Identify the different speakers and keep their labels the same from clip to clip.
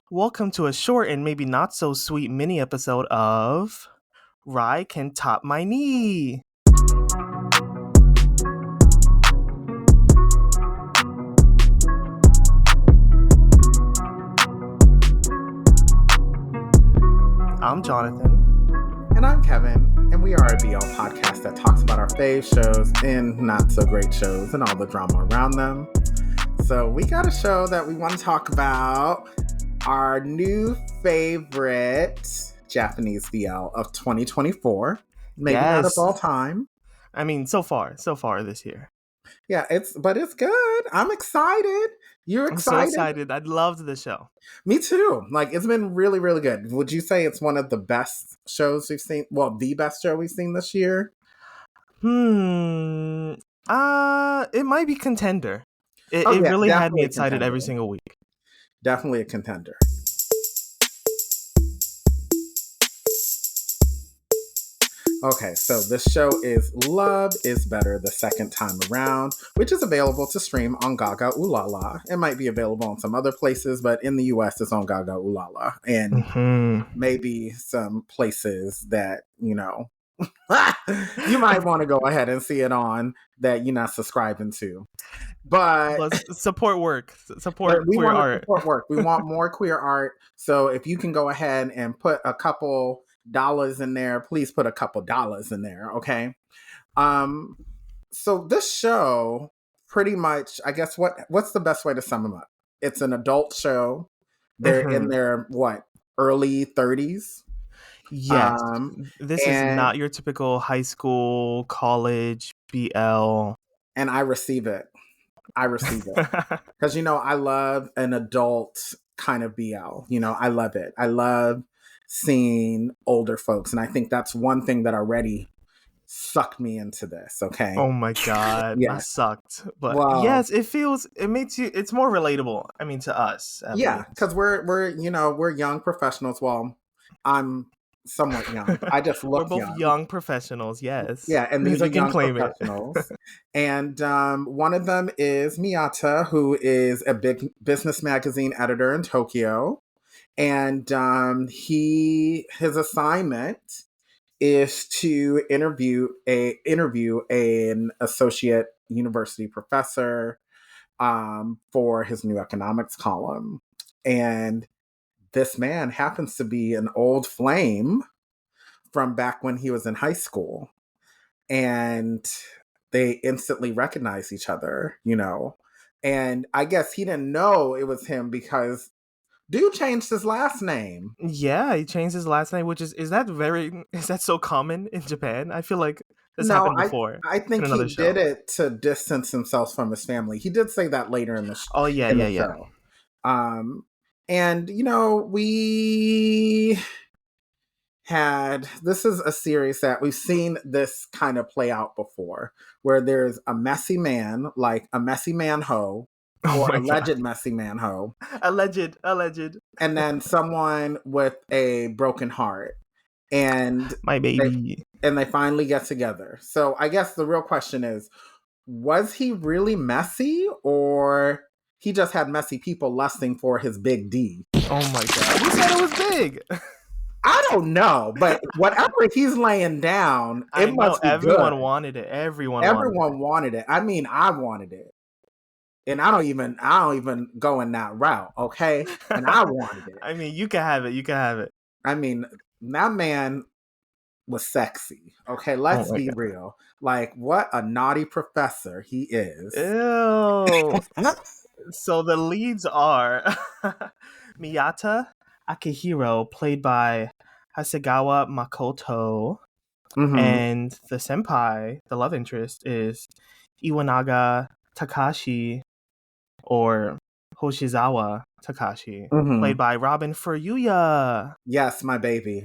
Speaker 1: Welcome to a short and maybe not so sweet mini episode of RyCanTopMyKnee. I'm Jonathan.
Speaker 2: And I'm Kevin, and we are a BL podcast that talks about our fave shows and not so great shows and all the drama around them. So we got a show that we want to talk about, our new favorite Japanese BL of 2024. Maybe not of all time.
Speaker 1: I mean, so far this year.
Speaker 2: Yeah, it's good. I'm excited. You're excited?
Speaker 1: I'm so excited. I loved the show.
Speaker 2: Me too. Like, it's been really, really good. Would you say it's one of the best shows we've seen? Well, the best show we've seen this year?
Speaker 1: It might be contender. It really had me excited every single week.
Speaker 2: Definitely a contender. Okay, so this show is Love is Better the Second Time Around, which is available to stream on Gagaoolala. It might be available in some other places, but in the US, it's on Gagaoolala. And maybe some places that, you might want to go ahead and see it on that you're not subscribing to. But
Speaker 1: support work. Support queer art.
Speaker 2: Support work. We want more queer art. So if you can go ahead and put a couple dollars in there, please put a couple dollars in there, okay? So this show, pretty much, I guess, what's the best way to sum them up? It's an adult show. They're in their, early 30s?
Speaker 1: Yes. This is not your typical high school, college, BL.
Speaker 2: And I receive it. Because, I love an adult kind of BL. I love it. I love seeing older folks. And I think that's one thing that already sucked me into this, okay?
Speaker 1: Oh my God. That sucked. But yes, it's more relatable, to us.
Speaker 2: Yeah, because we're young professionals. Well, I'm somewhat young. I just look
Speaker 1: young. We're both young professionals, yes.
Speaker 2: Yeah, and these are young professionals. And one of them is Miyata, who is a big business magazine editor in Tokyo. And his assignment is to interview an associate university professor for his new economics column. And this man happens to be an old flame from back when he was in high school. And they instantly recognize each other, And I guess he didn't know it was him because dude changed his last name.
Speaker 1: Yeah, he changed his last name, which is that so common in Japan? I feel like this happened before.
Speaker 2: I think he did it to distance himself from his family. He did say that later in the show.
Speaker 1: Oh, yeah.
Speaker 2: Show. And, we had, this is a series that we've seen this kind of play out before, where there's a messy man, like a messy man hoe, or alleged messy man hoe.
Speaker 1: Alleged.
Speaker 2: And then someone with a broken heart. And
Speaker 1: my baby.
Speaker 2: They finally get together. So I guess the real question is, was he really messy, or he just had messy people lusting for his big D?
Speaker 1: Oh my God. Who said it was big?
Speaker 2: I don't know, but whatever he's laying down, it must be
Speaker 1: everyone
Speaker 2: good.
Speaker 1: Wanted it. Everyone
Speaker 2: wanted it. I mean, I wanted it. And I don't even go in that route, okay? And I wanted it.
Speaker 1: I mean, you can have it.
Speaker 2: I mean, that man was sexy. Okay, let's be real. Like, what a naughty professor he is.
Speaker 1: Ew. So the leads are Miyata Akihiro, played by Hasegawa Makoto, and the senpai, the love interest, is Iwanaga Takashi, or Hoshizawa Takashi, played by Robin Furuya.
Speaker 2: Yes, my baby.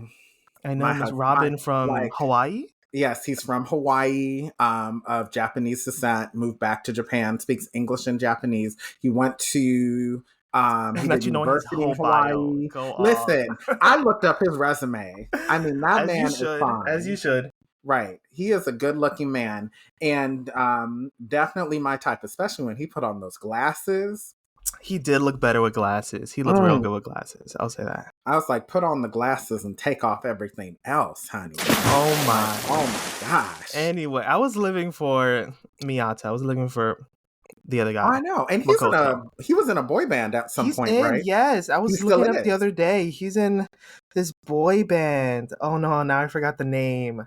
Speaker 1: I know him as Robin from Hawaii.
Speaker 2: Yes, he's from Hawaii, of Japanese descent, moved back to Japan, speaks English and Japanese. He went to he did university in Hawaii. Listen, I looked up his resume. I mean, that man is fine.
Speaker 1: As you should.
Speaker 2: Right. He is a good-looking man, and definitely my type, especially when he put on those glasses.
Speaker 1: He did look better with glasses. He looked real good with glasses. I'll say that.
Speaker 2: I was like, put on the glasses and take off everything else, honey.
Speaker 1: Oh my.
Speaker 2: Oh my gosh.
Speaker 1: Anyway, I was living for Miyata. I was looking for the other guy.
Speaker 2: I know. And he was in a boy band at some point, right?
Speaker 1: Yes. I was looking up the other day. He's in this boy band. Oh no, now I forgot the name.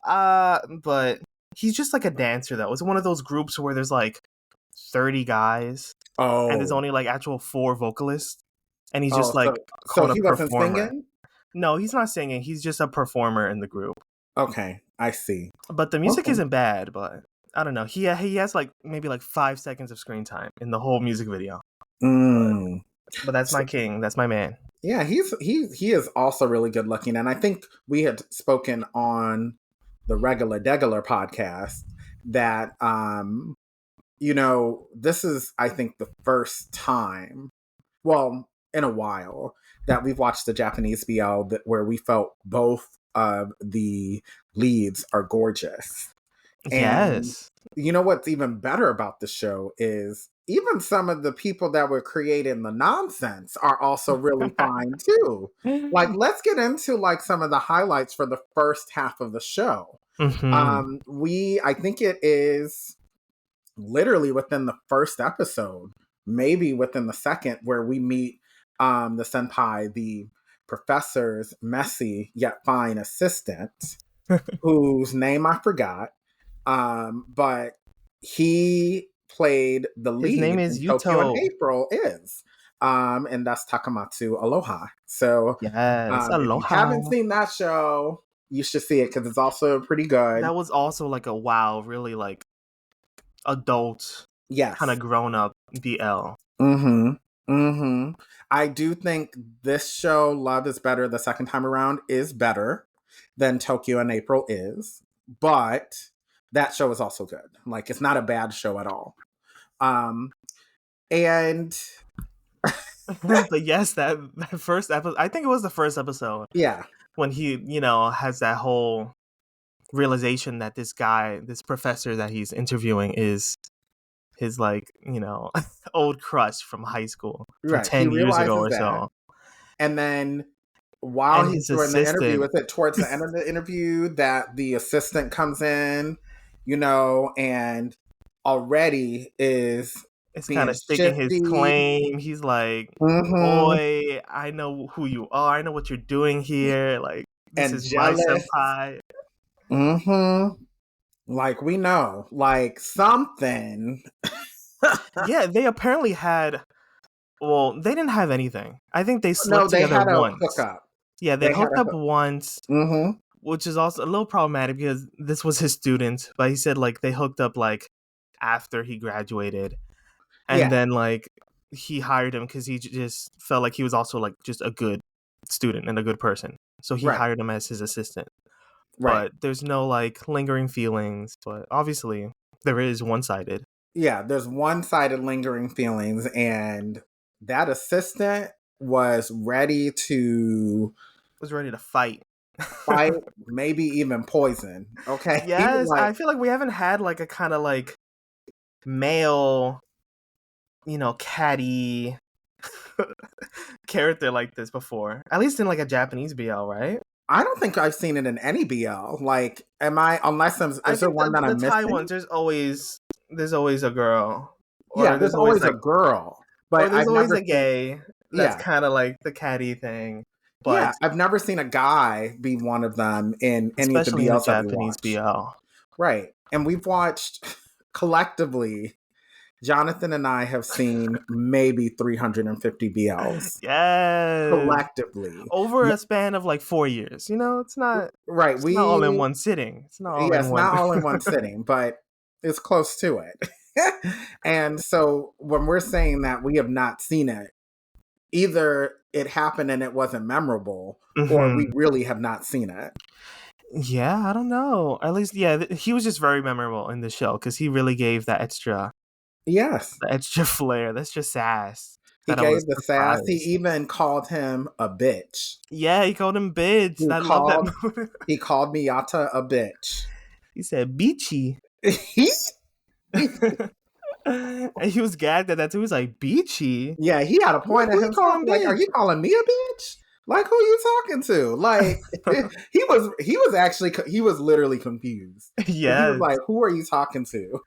Speaker 1: But he's just like a dancer though. It's one of those groups where there's like 30 guys. Oh. And there's only like actual 4 vocalists. And he's just like
Speaker 2: so he wasn't singing?
Speaker 1: No, he's not singing. He's just a performer in the group.
Speaker 2: Okay, I see.
Speaker 1: But the music isn't bad, but I don't know. He has like maybe like 5 seconds of screen time in the whole music video. But that's my king. That's my man.
Speaker 2: Yeah, he is also really good looking. And I think we had spoken on the Regular Degular podcast that this is, I think, the first time, well, in a while, that we've watched the Japanese BL where we felt both of the leads are gorgeous. And
Speaker 1: yes.
Speaker 2: You know what's even better about the show is even some of the people that were creating the nonsense are also really fine too. Like, let's get into like some of the highlights for the first half of the show. I think it is literally within the first episode, maybe within the second, where we meet the senpai, the professor's messy yet fine assistant, whose name I forgot. But he played the lead.
Speaker 1: His name is Yuto.
Speaker 2: Tokyo in April is. And that's Takamatsu Aloha. So
Speaker 1: yes, Aloha.
Speaker 2: If you haven't seen that show, you should see it because it's also pretty good.
Speaker 1: That was also like a really like adult, kind of grown up BL.
Speaker 2: I do think this show, Love is Better the second time around, is better than Tokyo in April is, but that show is also good. Like, it's not a bad show at all. And
Speaker 1: but yes, that first episode, I think it was the first episode.
Speaker 2: Yeah.
Speaker 1: When he, has that whole realization that this professor that he's interviewing is his, like, old crush from high school, from 10 years ago or so.
Speaker 2: And then while he's doing the interview, is it towards the end of the interview that the assistant comes in, and already is
Speaker 1: kind of staking his claim. He's like, boy, I know who you are. I know what you're doing here. Like, this is jealous. My senpai.
Speaker 2: Like, we know. Like, something.
Speaker 1: Yeah, they apparently had... Well, they didn't have anything. I think they slept together once.
Speaker 2: Hook up.
Speaker 1: Yeah, they hooked up once, which is also a little problematic because this was his student. But he said, like, they hooked up, like, after he graduated. And then, like, he hired him because he just felt like he was also, like, just a good student and a good person. So he hired him as his assistant. Right. But there's no, like, lingering feelings. But obviously, there is one-sided.
Speaker 2: Yeah, there's one-sided lingering feelings. And that assistant was ready to
Speaker 1: fight.
Speaker 2: Maybe even poison. Okay.
Speaker 1: Yes, I feel like we haven't had, like, a kind of, like, male... catty character like this before. At least in, like, a Japanese BL, right?
Speaker 2: I don't think I've seen it in any BL. Like, is there one that I'm missing?
Speaker 1: Taiwan, there's always a girl.
Speaker 2: Or there's always a girl. But
Speaker 1: there's always a gay that's kind of like the catty thing. But
Speaker 2: I've never seen a guy be one of them in any of the BLs that we watched.
Speaker 1: Japanese BL.
Speaker 2: Right. And we've watched collectively... Jonathan and I have seen maybe 350 BLs.
Speaker 1: Yes.
Speaker 2: Collectively.
Speaker 1: Over a span of like 4 years. It's not...
Speaker 2: Right.
Speaker 1: It's not all in one sitting. It's not
Speaker 2: all in one sitting, but it's close to it. And so when we're saying that we have not seen it, either it happened and it wasn't memorable, or we really have not seen it.
Speaker 1: Yeah, I don't know. At least, he was just very memorable in the show because he really gave that extra...
Speaker 2: Yes.
Speaker 1: The extra flair. That's just sass.
Speaker 2: He gave the sass. He even called him a bitch.
Speaker 1: Yeah, he called him bitch. I love that.
Speaker 2: He called Miyata a bitch.
Speaker 1: He said beachy. And he was gagged at that too. He was like, beachy?
Speaker 2: Yeah, he had a point
Speaker 1: Who
Speaker 2: at
Speaker 1: you
Speaker 2: himself.
Speaker 1: calling
Speaker 2: Like, are
Speaker 1: bitch?
Speaker 2: you calling me a bitch? Like, who are you talking to? Like, he was literally confused. Because he was
Speaker 1: Yes.
Speaker 2: like, who are you talking to?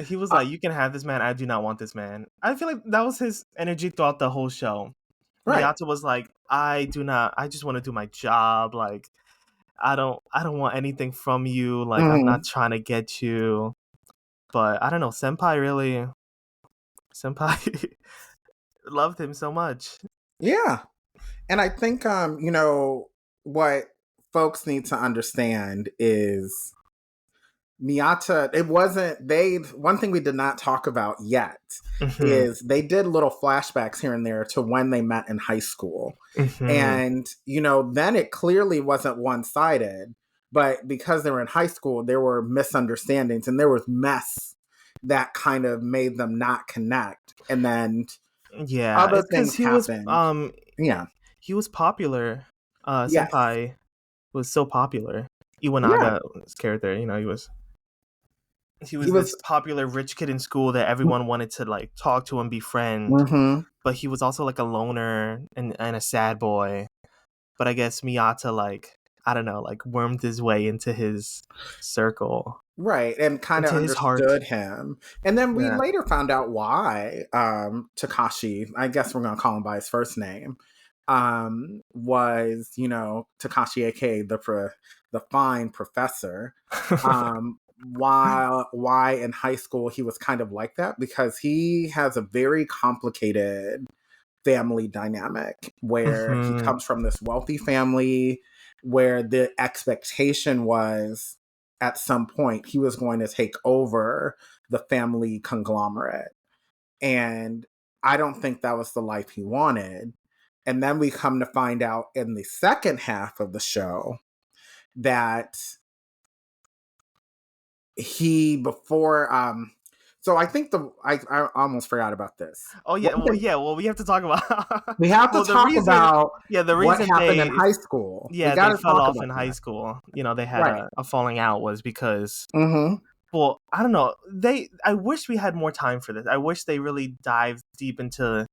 Speaker 1: He was
Speaker 2: Uh,
Speaker 1: like, you can have this man. I do not want this man. I feel like that was his energy throughout the whole show.
Speaker 2: right.
Speaker 1: Miyata was like, I do not, I just want to do my job. Like, I don't want anything from you. Like, I'm
Speaker 2: Mm-hmm.
Speaker 1: not trying to get you. But I don't know, Senpai loved him so much.
Speaker 2: Yeah. And I think, what folks need to understand is Miyata, it wasn't, one thing we did not talk about yet
Speaker 1: Hmm.
Speaker 2: is they did little flashbacks here and there to when they met in high school.
Speaker 1: Hmm.
Speaker 2: And, then it clearly wasn't one sided, but because they were in high school, there were misunderstandings and there was mess that kind of made them not connect. And then
Speaker 1: Yeah,
Speaker 2: other
Speaker 1: it's because
Speaker 2: things happened. Yeah.
Speaker 1: he was popular.
Speaker 2: Yes.
Speaker 1: Senpai was so popular.
Speaker 2: Yeah.
Speaker 1: Iwanaga's character, he
Speaker 2: He
Speaker 1: was this
Speaker 2: was.
Speaker 1: popular rich kid in school that everyone wanted to like talk to and befriend.
Speaker 2: Mm-hmm.
Speaker 1: But he was also like a loner and a sad boy. But I guess Miyata like I don't know, like wormed his way into his circle,
Speaker 2: Right, and kind of
Speaker 1: into his heart.
Speaker 2: understood him. And then we
Speaker 1: Yeah.
Speaker 2: later found out why Takashi, I guess we're going to call him by his first name, was, Takashi, aka the fine professor. Why in high school he was kind of like that, because he has a very complicated family dynamic where he
Speaker 1: Hmm.
Speaker 2: comes from this wealthy family where the expectation was at some point he was going to take over the family conglomerate. And I don't think that was the life he wanted. And then we come to find out in the second half of the show that he before so I think I almost forgot about this.
Speaker 1: Oh
Speaker 2: One thing
Speaker 1: yeah. Well, we have to talk about.
Speaker 2: we have to
Speaker 1: Well, the
Speaker 2: talk
Speaker 1: reason,
Speaker 2: about
Speaker 1: yeah, the
Speaker 2: what
Speaker 1: reason
Speaker 2: happened in high school. We
Speaker 1: yeah,
Speaker 2: got
Speaker 1: they
Speaker 2: to
Speaker 1: fell
Speaker 2: talk
Speaker 1: off
Speaker 2: about
Speaker 1: in high
Speaker 2: that.
Speaker 1: school. They had
Speaker 2: Right.
Speaker 1: a falling out was because,
Speaker 2: Mm-hmm.
Speaker 1: well, I don't know. I wish we had more time for this. I wish they really dived deep into,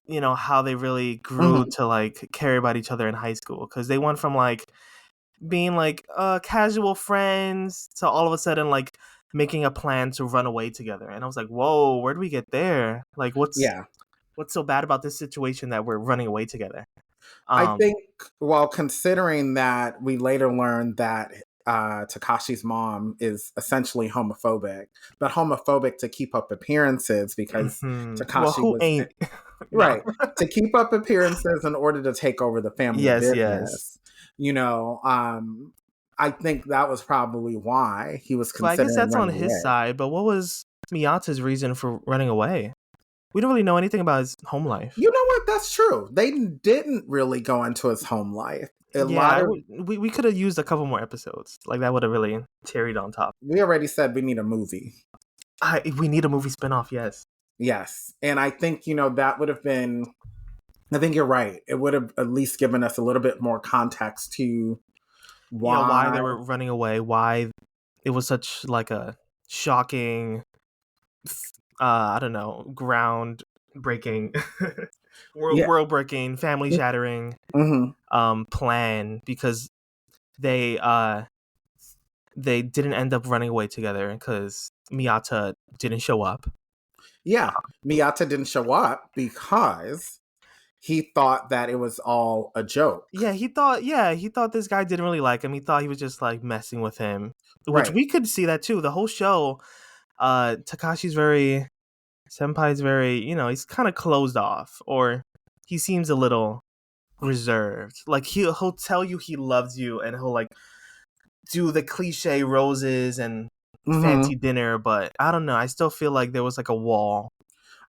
Speaker 1: how they really grew
Speaker 2: Mm-hmm.
Speaker 1: to like care about each other in high school because they went from like being like casual friends to all of a sudden like making a plan to run away together. And I was like, whoa, where do we get there? Like,
Speaker 2: Yeah.
Speaker 1: what's so bad about this situation that we're running away together?
Speaker 2: I
Speaker 1: Um,
Speaker 2: think, well, considering that we later learned that Takashi's mom is essentially homophobic, but homophobic to keep up appearances because
Speaker 1: well,
Speaker 2: Takashi
Speaker 1: who
Speaker 2: was
Speaker 1: ain't? No.
Speaker 2: right to keep up appearances in order to take over the family
Speaker 1: Yes, yes.
Speaker 2: business. You know, I think that was probably why he was
Speaker 1: But I guess
Speaker 2: considering
Speaker 1: that's on
Speaker 2: running
Speaker 1: his
Speaker 2: away.
Speaker 1: side. But what was Miyata's reason for running away? We don't really know anything about his home life.
Speaker 2: You know what? That's true. They didn't really go into his home life. A
Speaker 1: Yeah,
Speaker 2: lot of
Speaker 1: we could have used a couple more episodes. Like that would have really cherried on top.
Speaker 2: we already said we need a movie.
Speaker 1: We need a movie spinoff. Yes.
Speaker 2: Yes. And I think, that would have been, I think you're right. It would have at least given us a little bit more context to
Speaker 1: Yeah, why
Speaker 2: why.
Speaker 1: they were running away? Why it was such like a shocking, I don't know, ground breaking,
Speaker 2: Yeah.
Speaker 1: world breaking, family shattering
Speaker 2: Mm-hmm.
Speaker 1: plan because they they didn't end up running away together because Miyata didn't show up.
Speaker 2: Yeah. Miyata didn't show up because he thought that it was all a joke.
Speaker 1: He thought this guy didn't really like him. He thought he was just like messing with him, which
Speaker 2: Right.
Speaker 1: we could see that too. The whole show, Takashi's very Senpai's very, he's kind of closed off, or he seems a little reserved. Like he'll tell you he loves you, and he'll like do the cliche roses and
Speaker 2: Mm-hmm.
Speaker 1: fancy dinner, but I don't know. I still feel like there was like a wall.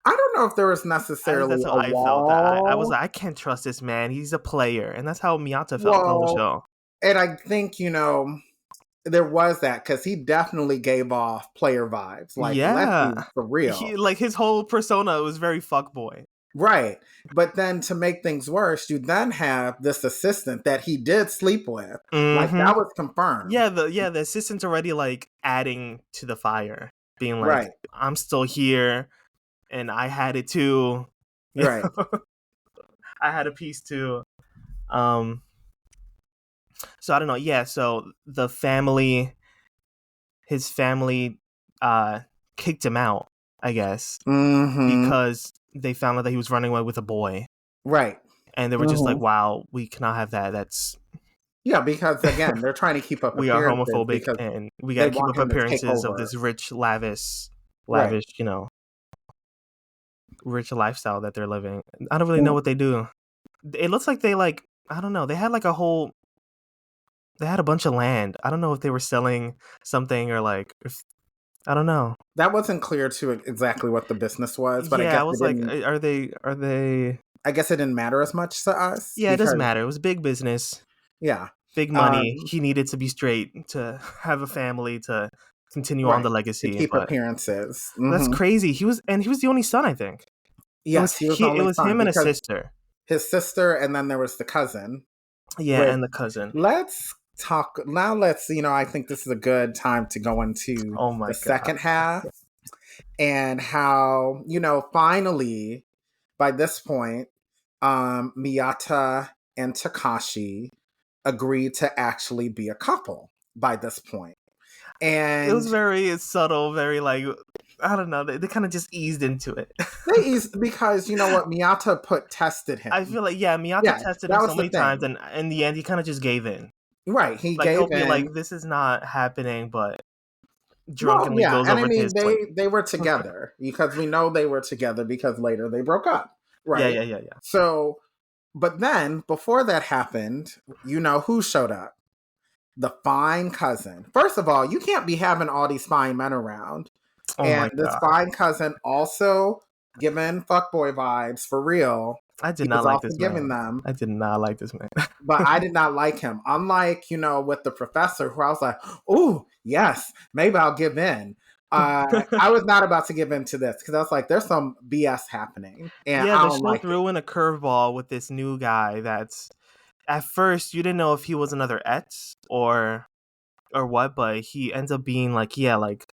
Speaker 2: I don't know if there was
Speaker 1: At least
Speaker 2: necessarily
Speaker 1: that's how
Speaker 2: a
Speaker 1: I felt. I was
Speaker 2: wall.
Speaker 1: like, I can't trust this man. He's a player, and that's how Miyata felt the whole
Speaker 2: Well,
Speaker 1: show.
Speaker 2: and I think, there was that because he definitely gave off player vibes. Like, let's be
Speaker 1: Yeah,
Speaker 2: for
Speaker 1: he
Speaker 2: real.
Speaker 1: like his whole persona was very fuckboy.
Speaker 2: Right. But then to make things worse, you then have this assistant that he did sleep with. Like
Speaker 1: Mm-hmm.
Speaker 2: that was confirmed.
Speaker 1: Yeah, the assistant's already like adding to the fire. being like,
Speaker 2: Right.
Speaker 1: I'm still here and I had it too.
Speaker 2: Right.
Speaker 1: I had a piece too. Um, so I don't know. Yeah. So his family, kicked him out, I guess,
Speaker 2: Mm-hmm.
Speaker 1: because they found out that he was running away with a boy,
Speaker 2: Right.
Speaker 1: and they were just like,
Speaker 2: Mm-hmm.
Speaker 1: "Wow, we cannot have that. That's
Speaker 2: Yeah, because again, they're trying to keep up
Speaker 1: we are
Speaker 2: appearances
Speaker 1: homophobic,
Speaker 2: because
Speaker 1: and we got
Speaker 2: they
Speaker 1: to keep
Speaker 2: want
Speaker 1: up
Speaker 2: him to take
Speaker 1: appearances of
Speaker 2: over.
Speaker 1: this rich,
Speaker 2: Right.
Speaker 1: rich lifestyle that they're living." I don't really know
Speaker 2: Mm.
Speaker 1: what they do. It looks like they like, I don't know. They had like they had a bunch of land. I don't know if they were selling something or like if, I don't know.
Speaker 2: That wasn't clear to exactly what the business was, but I
Speaker 1: Yeah,
Speaker 2: guess
Speaker 1: I
Speaker 2: it
Speaker 1: was like,
Speaker 2: didn't.
Speaker 1: are they?
Speaker 2: I guess it didn't matter as much to us
Speaker 1: Yeah, it doesn't
Speaker 2: because
Speaker 1: matter. It was big business,
Speaker 2: yeah,
Speaker 1: big money.
Speaker 2: um,
Speaker 1: He needed to be straight to have a family to continue on
Speaker 2: right,
Speaker 1: the
Speaker 2: to
Speaker 1: legacy.
Speaker 2: keep
Speaker 1: But
Speaker 2: appearances.
Speaker 1: that's crazy. He was the only son, I think.
Speaker 2: Yes, he was the
Speaker 1: It
Speaker 2: only
Speaker 1: was
Speaker 2: son
Speaker 1: him and a
Speaker 2: because
Speaker 1: sister.
Speaker 2: his sister, and then there was the cousin.
Speaker 1: Yeah,
Speaker 2: Which
Speaker 1: and the cousin.
Speaker 2: let's talk now. I think this is a good time to go into
Speaker 1: Oh
Speaker 2: the
Speaker 1: my god.
Speaker 2: second half and how finally by this point, Miyata and Takashi agreed to actually be a couple by this point.
Speaker 1: It was
Speaker 2: And
Speaker 1: very subtle, very like, I don't know. They kind of just eased into it.
Speaker 2: because you know what, Miyata tested
Speaker 1: I
Speaker 2: him.
Speaker 1: feel like, yeah, Miyata
Speaker 2: Yeah,
Speaker 1: tested him
Speaker 2: that
Speaker 1: so
Speaker 2: was the
Speaker 1: many times,
Speaker 2: thing.
Speaker 1: and in the end, he kind of just gave in.
Speaker 2: Right, he
Speaker 1: Like
Speaker 2: gave
Speaker 1: he'll be like,
Speaker 2: in.
Speaker 1: "This is not happening," but
Speaker 2: Well,
Speaker 1: drunkenly
Speaker 2: yeah,
Speaker 1: goes
Speaker 2: and I
Speaker 1: over to
Speaker 2: mean
Speaker 1: his plate.
Speaker 2: they were together because we know they were together because later they broke up,
Speaker 1: Yeah,
Speaker 2: right?
Speaker 1: yeah, yeah, yeah.
Speaker 2: So, but then before that happened, who showed up? The fine cousin. First of all, you can't be having all these fine men around,
Speaker 1: Oh
Speaker 2: and
Speaker 1: my
Speaker 2: this
Speaker 1: god,
Speaker 2: fine cousin also giving fuckboy vibes for real.
Speaker 1: I did
Speaker 2: He
Speaker 1: not
Speaker 2: was
Speaker 1: like
Speaker 2: also
Speaker 1: this
Speaker 2: giving
Speaker 1: man.
Speaker 2: them,
Speaker 1: I did not like this man.
Speaker 2: but I did not like him. Unlike, with the professor, who I was like, "Ooh, yes, maybe I'll give in." I was not about to give in to this because I was like, "There's some BS happening, and
Speaker 1: Yeah,
Speaker 2: I
Speaker 1: the
Speaker 2: don't
Speaker 1: show
Speaker 2: like it."
Speaker 1: threw in a curveball with this new guy. That's at first you didn't know if he was another Etz or what, but he ends up being like, yeah, like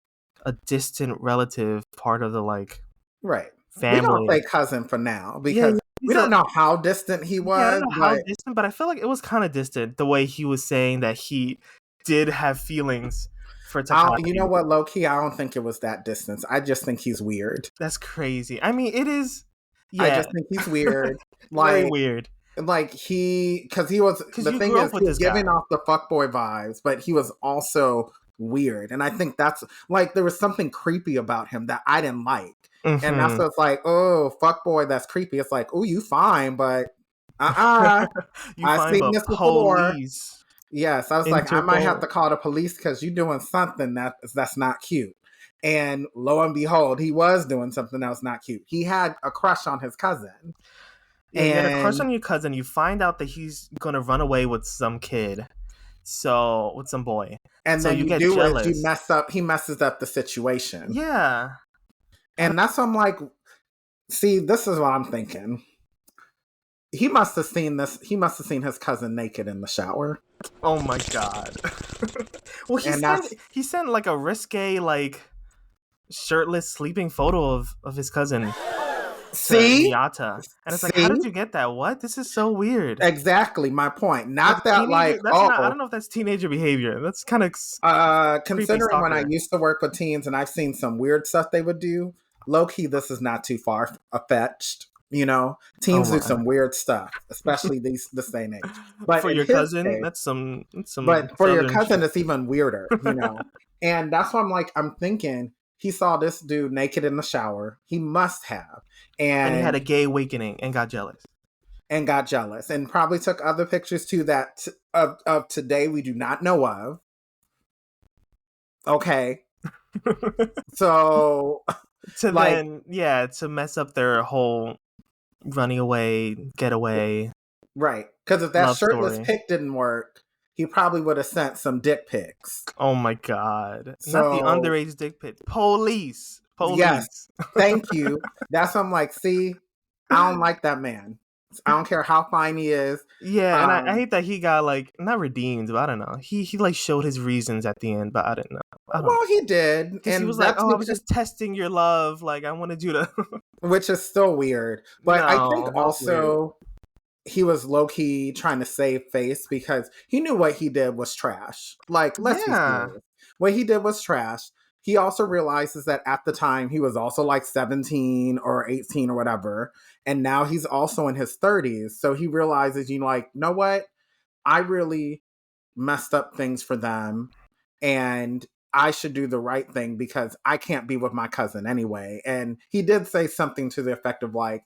Speaker 1: a distant relative, part of the like
Speaker 2: Right. We gonna
Speaker 1: family.
Speaker 2: say cousin for now
Speaker 1: Yeah, yeah,
Speaker 2: because we
Speaker 1: he's
Speaker 2: don't
Speaker 1: a
Speaker 2: know how distant he
Speaker 1: yeah. I don't
Speaker 2: was,
Speaker 1: know how
Speaker 2: but
Speaker 1: distant, but I feel like it was kind of distant the way he was saying that he did have feelings for
Speaker 2: you know
Speaker 1: Takashi.
Speaker 2: what, low key, I don't think it was that distance. I just think he's weird.
Speaker 1: That's crazy. I mean, it is.
Speaker 2: I
Speaker 1: Yeah,
Speaker 2: just think he's weird.
Speaker 1: very
Speaker 2: Like,
Speaker 1: weird.
Speaker 2: because he was,
Speaker 1: Because
Speaker 2: the
Speaker 1: you
Speaker 2: thing
Speaker 1: grew
Speaker 2: is,
Speaker 1: up with
Speaker 2: he was
Speaker 1: this guy.
Speaker 2: giving off the fuckboy vibes, but he was also weird. And I think that's like, there was something creepy about him that I didn't like. And that's
Speaker 1: Hmm.
Speaker 2: what's like, oh, fuckboy, that's creepy. It's like, oh, you fine, but uh-uh.
Speaker 1: You
Speaker 2: I've
Speaker 1: find
Speaker 2: seen
Speaker 1: but
Speaker 2: this before.
Speaker 1: police,
Speaker 2: Yes, I was like, I might have
Speaker 1: Interpol.
Speaker 2: to call the police because you're doing something that's not cute. And lo and behold, he was doing something that was not cute. He had a crush on his cousin,
Speaker 1: Yeah, you had a crush
Speaker 2: and
Speaker 1: on your cousin. You find out that he's gonna run away with some kid, so with some boy. So
Speaker 2: then
Speaker 1: you
Speaker 2: you
Speaker 1: get
Speaker 2: do is you
Speaker 1: jealous.
Speaker 2: mess up. He messes up the situation,
Speaker 1: Yeah. I don't-
Speaker 2: and that's what I'm like. See, this is what I'm thinking. He must have seen this. He must have seen his cousin naked in the shower,
Speaker 1: Oh my god. Well,
Speaker 2: and that's
Speaker 1: he sent like a risque like shirtless sleeping photo of his cousin to
Speaker 2: see,
Speaker 1: Miyata, and it's like, how
Speaker 2: see.
Speaker 1: did you get that? What? This is so weird.
Speaker 2: Exactly my point.
Speaker 1: Like
Speaker 2: Not that
Speaker 1: teenager.
Speaker 2: like,
Speaker 1: That's not. I
Speaker 2: oh,
Speaker 1: don't know if that's teenager behavior. That's kind of creepy
Speaker 2: considering when I
Speaker 1: stalker.
Speaker 2: used to work with teens and I've seen some weird stuff they would do, low key, this is not too far fetched.
Speaker 1: Oh
Speaker 2: Teens do
Speaker 1: my.
Speaker 2: some weird stuff, especially this day and age. But
Speaker 1: For
Speaker 2: in
Speaker 1: your
Speaker 2: his
Speaker 1: cousin,
Speaker 2: case,
Speaker 1: that's some
Speaker 2: but for your
Speaker 1: southern
Speaker 2: cousin,
Speaker 1: shit.
Speaker 2: it's even weirder. And that's why I'm thinking he saw this dude naked in the shower. He must have,
Speaker 1: And he had
Speaker 2: and
Speaker 1: a gay awakening and got jealous.
Speaker 2: got jealous, and probably took other pictures too that of today we do not know of. Okay, so
Speaker 1: To
Speaker 2: like.
Speaker 1: then, yeah, to mess up their whole running away, getaway
Speaker 2: Right. Because if that
Speaker 1: love
Speaker 2: shirtless
Speaker 1: story.
Speaker 2: pic didn't work, he probably would have sent some dick pics.
Speaker 1: Oh my god. Not the
Speaker 2: So,
Speaker 1: underage dick pic. Police.
Speaker 2: yes,
Speaker 1: Police.
Speaker 2: thank you. That's what I'm like, see, I don't like that man. I don't care how fine he is.
Speaker 1: Yeah, and I
Speaker 2: Um,
Speaker 1: hate that he got like not redeemed, but I don't know. He like showed his reasons at the end, but I didn't know. I don't know.
Speaker 2: well, he did,
Speaker 1: Because he was
Speaker 2: and
Speaker 1: like,
Speaker 2: that's
Speaker 1: "Oh, I was
Speaker 2: because,
Speaker 1: just testing your love. Like I wanted you to."
Speaker 2: which is still weird. But I think
Speaker 1: No, that's weird.
Speaker 2: also he was low key trying to save face because he knew what he did was trash. Like, let's be
Speaker 1: Yeah.
Speaker 2: serious. What he did was trash. He also realizes that at the time he was also like 17 or 18 or whatever. And now he's also in his 30s. So he realizes, know what? I really messed up things for them. And I should do the right thing because I can't be with my cousin anyway. And he did say something to the effect of like,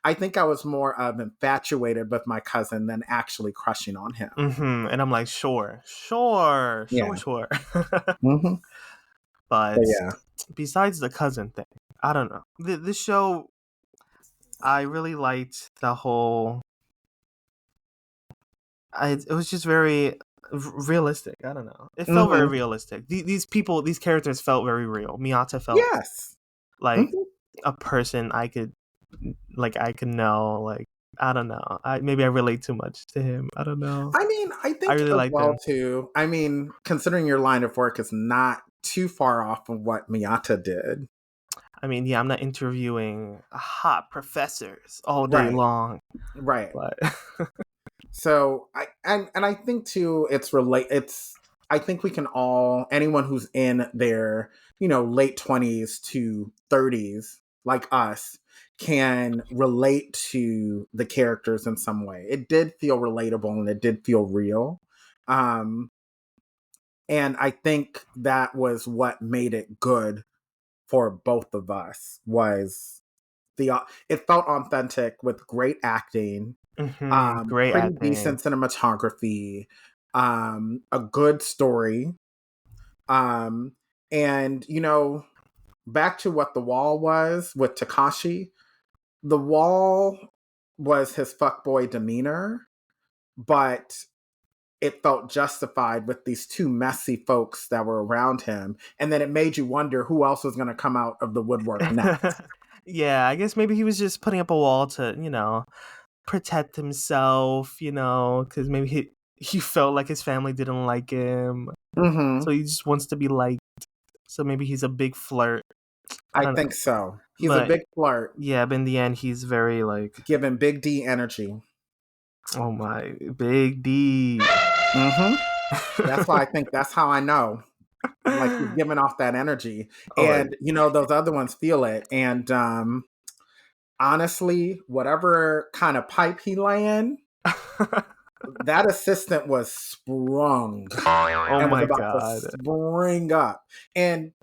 Speaker 2: I think I was more of infatuated with my cousin than actually crushing on him.
Speaker 1: And I'm like, sure.
Speaker 2: Yeah. hmm
Speaker 1: But
Speaker 2: But yeah.
Speaker 1: besides the cousin thing, I don't know. This show, I really liked the whole. It was just very realistic. I don't know. It felt very
Speaker 2: hmm
Speaker 1: realistic. These people, these characters felt very real. Miyata felt
Speaker 2: Yes.
Speaker 1: like
Speaker 2: hmm
Speaker 1: a person I could know. Like I don't know. Maybe I relate too much to him. I don't know.
Speaker 2: I mean, I
Speaker 1: I
Speaker 2: think
Speaker 1: really
Speaker 2: as
Speaker 1: liked
Speaker 2: well
Speaker 1: him.
Speaker 2: too. I mean, considering your line of work is not too far off of what Miyata did.
Speaker 1: I mean, yeah, I'm not interviewing hot professors all day
Speaker 2: Right.
Speaker 1: long,
Speaker 2: Right.
Speaker 1: but
Speaker 2: So and I think too it's I think we can all anyone who's in their, late 20s to 30s like us can relate to the characters in some way. It did feel relatable and it did feel real. Um and I think that was what made it good for both of us was it felt authentic with great acting,
Speaker 1: great
Speaker 2: pretty
Speaker 1: acting.
Speaker 2: decent cinematography, a good story, um, and back to what the wall was with Takashi. The wall was his fuckboy demeanor, but it felt justified with these two messy folks that were around him, and then it made you wonder who else was going to come out of the woodwork next.
Speaker 1: Yeah, I guess maybe he was just putting up a wall to, protect himself, because maybe he felt like his family didn't like him,
Speaker 2: hmm
Speaker 1: so he just wants to be liked. So maybe he's a big flirt. I
Speaker 2: I
Speaker 1: don't know,
Speaker 2: think so. He's a
Speaker 1: but
Speaker 2: big flirt,
Speaker 1: yeah, but in the end, he's very like,
Speaker 2: giving Big D energy.
Speaker 1: oh my, Big D.
Speaker 2: hmm That's why I think that's how I know. Like he's giving off that energy.
Speaker 1: Oh my.
Speaker 2: And those other ones feel it. And honestly, whatever kind of pipe he lay in, that assistant was sprung
Speaker 1: Oh
Speaker 2: and was
Speaker 1: my
Speaker 2: about to
Speaker 1: god.
Speaker 2: spring up. And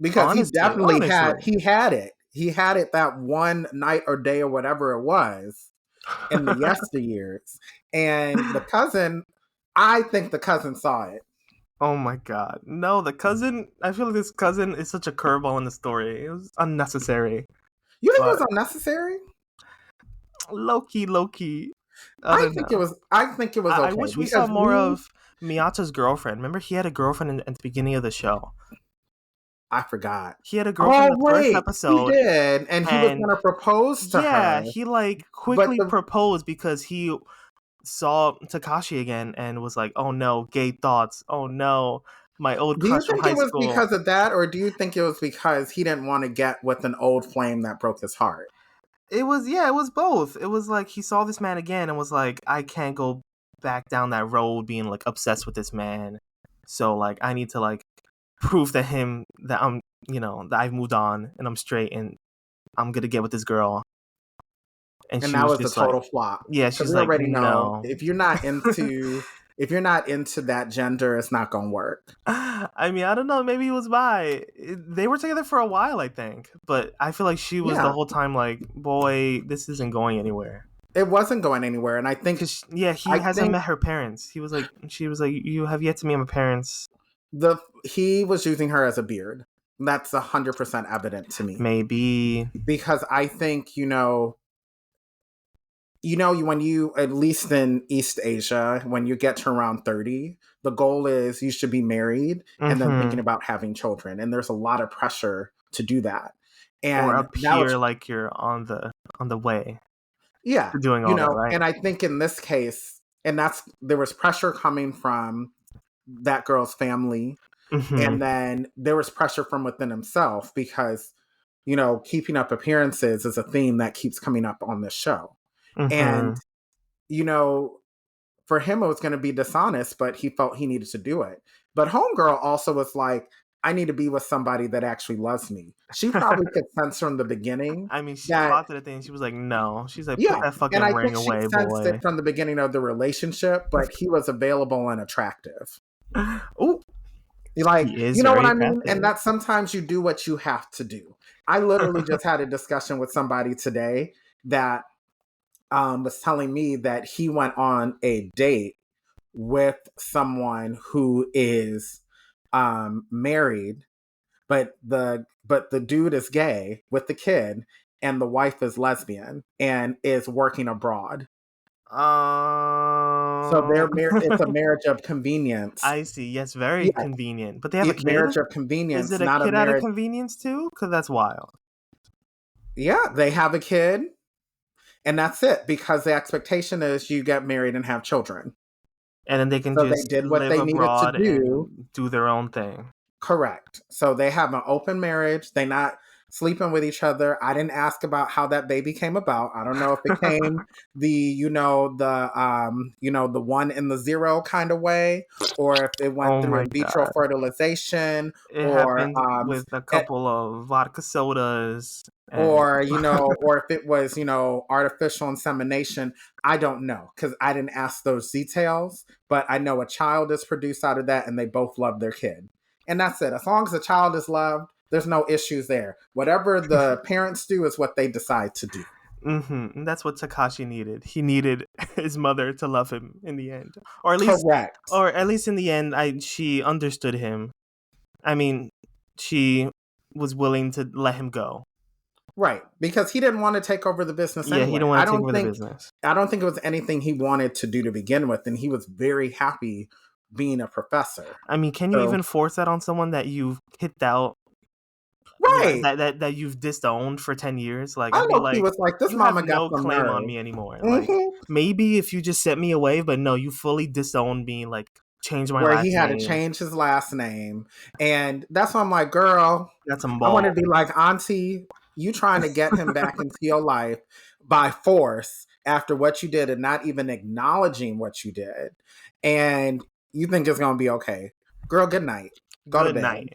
Speaker 2: because he
Speaker 1: Honestly,
Speaker 2: definitely
Speaker 1: honestly.
Speaker 2: he had it. He had it that one night or day or whatever it was in the yesteryears. And the cousin, I think the cousin saw it.
Speaker 1: Oh my god. No, the cousin, I feel like this cousin is such a curveball in the story. It was unnecessary.
Speaker 2: You think it
Speaker 1: But
Speaker 2: was unnecessary?
Speaker 1: low key. I don't know.
Speaker 2: I think it was
Speaker 1: I
Speaker 2: okay
Speaker 1: wish we saw
Speaker 2: because
Speaker 1: more of Miyata's girlfriend. Remember, he had a girlfriend at the beginning of the show.
Speaker 2: I forgot.
Speaker 1: He had a girlfriend
Speaker 2: Oh
Speaker 1: in the first
Speaker 2: wait, he
Speaker 1: episode,
Speaker 2: did, and he was
Speaker 1: and
Speaker 2: going to propose to
Speaker 1: yeah,
Speaker 2: her.
Speaker 1: he like
Speaker 2: But
Speaker 1: quickly proposed because he saw Takashi again and was like, "Oh no, gay thoughts. Oh no, my old
Speaker 2: do you
Speaker 1: crush from
Speaker 2: think
Speaker 1: high
Speaker 2: it was
Speaker 1: school."
Speaker 2: because of that, or do you think it was because he didn't want to get with an old flame that broke his heart?
Speaker 1: It was both. It was like he saw this man again and was like, I can't go back down that road being like obsessed with this man. So like I need to like prove to him that that I've moved on and I'm straight and I'm gonna get with this girl. And
Speaker 2: And
Speaker 1: she
Speaker 2: that
Speaker 1: was
Speaker 2: was a
Speaker 1: just like,
Speaker 2: total flop
Speaker 1: yeah,
Speaker 2: because
Speaker 1: she's
Speaker 2: we
Speaker 1: like,
Speaker 2: already know
Speaker 1: no.
Speaker 2: if you're not into that gender, it's not going to work.
Speaker 1: I mean, I don't know. Maybe he was bi. They were together for a while, I think. But I feel like she was the
Speaker 2: Yeah,
Speaker 1: whole time like, boy, this isn't going anywhere.
Speaker 2: it wasn't going anywhere, and
Speaker 1: Because yeah, he
Speaker 2: I
Speaker 1: hasn't
Speaker 2: think
Speaker 1: met her parents. She was like, you have yet to meet my parents.
Speaker 2: he was using her as a beard. That's 100% evident to me
Speaker 1: Maybe.
Speaker 2: because I think when you at least in East Asia, when you get to around 30, the goal is you should be married and then thinking
Speaker 1: Mm-hmm.
Speaker 2: about having children, and there's a lot of pressure to do that.
Speaker 1: Or
Speaker 2: And that was
Speaker 1: appear like you're on the way.
Speaker 2: Yeah.
Speaker 1: for doing all that, right?
Speaker 2: And I think in this case, and there was pressure coming from that girl's family.
Speaker 1: Mm-hmm.
Speaker 2: And then there was pressure from within himself because, keeping up appearances is a theme that keeps coming up on this show. And,
Speaker 1: Mm-hmm.
Speaker 2: you know, for him, it was going to be dishonest, but he felt he needed to do it. But Homegirl also was like, I need to be with somebody that actually loves me. She probably could sense from the beginning
Speaker 1: I mean, she
Speaker 2: that,
Speaker 1: spotted a thing. She was like, "No." She's like, "Put
Speaker 2: yeah.
Speaker 1: that
Speaker 2: And
Speaker 1: fucking
Speaker 2: I
Speaker 1: ring
Speaker 2: think she
Speaker 1: away,
Speaker 2: sensed it
Speaker 1: boy."
Speaker 2: from the beginning of the relationship, but he was available and attractive.
Speaker 1: Oh,
Speaker 2: Like,
Speaker 1: he is
Speaker 2: you know what
Speaker 1: very
Speaker 2: I mean? And
Speaker 1: attractive.
Speaker 2: that sometimes you do what you have to do. I literally just had a discussion with somebody today that was telling me that he went on a date with someone who is married, but the dude is gay with the kid, and the wife is lesbian and is working abroad. So
Speaker 1: Um,
Speaker 2: it's a marriage of convenience.
Speaker 1: I see. Yes, very
Speaker 2: Yeah,
Speaker 1: convenient. But they have a kid?
Speaker 2: marriage of
Speaker 1: Is
Speaker 2: convenience,
Speaker 1: it a
Speaker 2: not a
Speaker 1: kid out of
Speaker 2: marriage.
Speaker 1: convenience too? Because that's wild.
Speaker 2: Yeah, they have a kid, and that's it because the expectation is you get married and have children.
Speaker 1: And then they can
Speaker 2: So they
Speaker 1: just
Speaker 2: did what
Speaker 1: live
Speaker 2: they needed to
Speaker 1: abroad
Speaker 2: do.
Speaker 1: and do their own thing.
Speaker 2: Correct. So they have an open marriage. They not sleeping with each other. I didn't ask about how that baby came about. I don't know if it came the 1 and 0 kind of way, or if it went
Speaker 1: Oh
Speaker 2: through
Speaker 1: my
Speaker 2: in vitro
Speaker 1: god.
Speaker 2: fertilization,
Speaker 1: It
Speaker 2: or
Speaker 1: happened with a
Speaker 2: eh,
Speaker 1: couple of vodka sodas and
Speaker 2: or if it was artificial insemination. I don't know because I didn't ask those details, but I know a child is produced out of that, and they both love their kid, and that's it. As long as the child is loved, there's no issues there. Whatever the parents do is what they decide to do.
Speaker 1: and that's what Takashi needed. He needed his mother to love him in the end. Or at least
Speaker 2: Correct.
Speaker 1: in the end she understood him. I mean, she was willing to let him go.
Speaker 2: Right, because he didn't want to take over the business
Speaker 1: Yeah, he
Speaker 2: anyway.
Speaker 1: don't
Speaker 2: I
Speaker 1: want to take
Speaker 2: don't
Speaker 1: over the
Speaker 2: think
Speaker 1: business.
Speaker 2: I don't think it was anything he wanted to do to begin with, and he was very happy being a professor.
Speaker 1: I mean, can you
Speaker 2: So,
Speaker 1: even force that on someone that you've kicked out,
Speaker 2: right.
Speaker 1: that you've disowned for 10 years? Like,
Speaker 2: I
Speaker 1: I'd be
Speaker 2: know he
Speaker 1: like,
Speaker 2: was like, this
Speaker 1: you have
Speaker 2: mama got
Speaker 1: no
Speaker 2: some
Speaker 1: claim on
Speaker 2: nerve.
Speaker 1: me anymore. Like,
Speaker 2: Hmm.
Speaker 1: maybe if you just set me away, but no, you fully disowned me, like, change my
Speaker 2: Where he
Speaker 1: last
Speaker 2: had to
Speaker 1: name.
Speaker 2: change his last name. And that's why I'm like, girl,
Speaker 1: That's some
Speaker 2: I want
Speaker 1: ball.
Speaker 2: to be like, Auntie, you trying to get him back into your life by force after what you did and not even acknowledging what you did. And you think it's going to be okay. Girl, good night. Go to
Speaker 1: Good
Speaker 2: bed.
Speaker 1: night.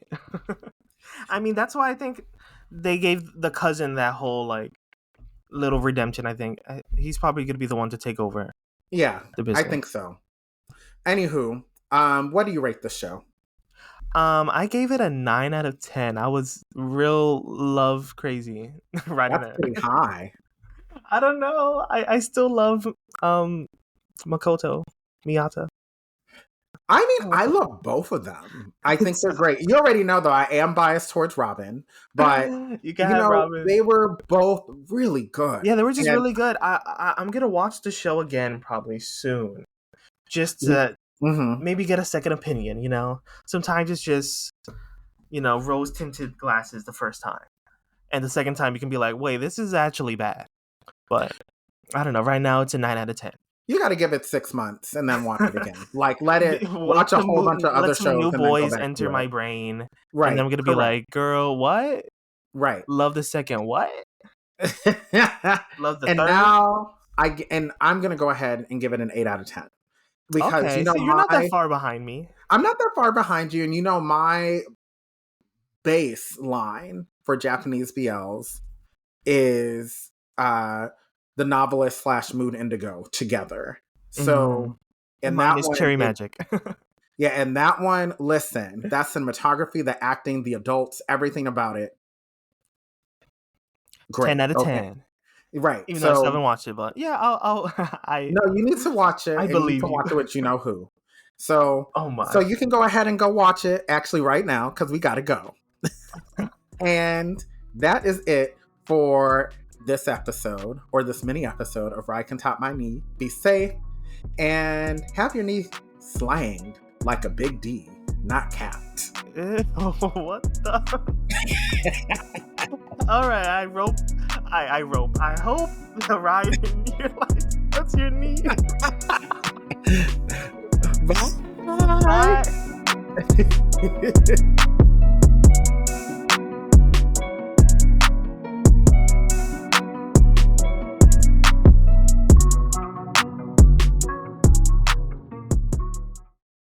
Speaker 1: I mean, that's why I think they gave the cousin that whole, like, little redemption. I think he's probably going to be the one to take over
Speaker 2: Yeah,
Speaker 1: the
Speaker 2: I
Speaker 1: business.
Speaker 2: think so. Anywho, what do you rate the show?
Speaker 1: I gave it a 9 out of 10. I was real love crazy right in
Speaker 2: That's
Speaker 1: there.
Speaker 2: pretty high.
Speaker 1: I don't know. I still love Makoto Miyata.
Speaker 2: I mean, I love both of them. I think they're great. You already know, though, I am biased towards Robin, but
Speaker 1: You can have Robin.
Speaker 2: they were both really good.
Speaker 1: Yeah, they were just
Speaker 2: And
Speaker 1: really good. I'm gonna watch the show again probably soon, just to
Speaker 2: mm-hmm.
Speaker 1: maybe get a second opinion. Sometimes it's just rose tinted glasses the first time, and the second time you can be like, wait, this is actually bad. But I don't know. Right now, it's a 9 out of 10.
Speaker 2: You got to give it 6 months and then watch it again. Like, watch a whole bunch of
Speaker 1: Let
Speaker 2: other
Speaker 1: some
Speaker 2: shows
Speaker 1: new
Speaker 2: and then go
Speaker 1: boys
Speaker 2: back
Speaker 1: enter
Speaker 2: to
Speaker 1: my
Speaker 2: it.
Speaker 1: brain, and then
Speaker 2: Right.
Speaker 1: I'm gonna be
Speaker 2: Correct.
Speaker 1: like, girl, what?
Speaker 2: Right.
Speaker 1: Love the second, what? Love the
Speaker 2: And
Speaker 1: third.
Speaker 2: now I'm gonna go ahead and give it an 8 out of 10 because
Speaker 1: Okay, so you're not that far behind me.
Speaker 2: I'm not that far behind you, and my baseline for Japanese BLs is the novelist / Mood Indigo together. So, and that
Speaker 1: Minus
Speaker 2: one,
Speaker 1: Cherry Magic.
Speaker 2: yeah, and that one, listen, that cinematography, the acting, the adults, everything about it,
Speaker 1: 10
Speaker 2: great.
Speaker 1: out of
Speaker 2: Okay,
Speaker 1: 10.
Speaker 2: right.
Speaker 1: Even though I still
Speaker 2: So,
Speaker 1: haven't watched it, but yeah, I'll
Speaker 2: no, you need to watch it,
Speaker 1: I
Speaker 2: and you need
Speaker 1: believe
Speaker 2: to
Speaker 1: you.
Speaker 2: watch it with you know who. So,
Speaker 1: Oh
Speaker 2: so
Speaker 1: my.
Speaker 2: you can go ahead and go watch it actually right now because we got to go. And that is it for this episode or this mini episode of RyCanTopMyKnee. Be safe and have your knee slanged like a big D, not capped.
Speaker 1: What the? All right, I rope. I hope the ride in your life touch your knee.
Speaker 2: Bye.
Speaker 1: Bye.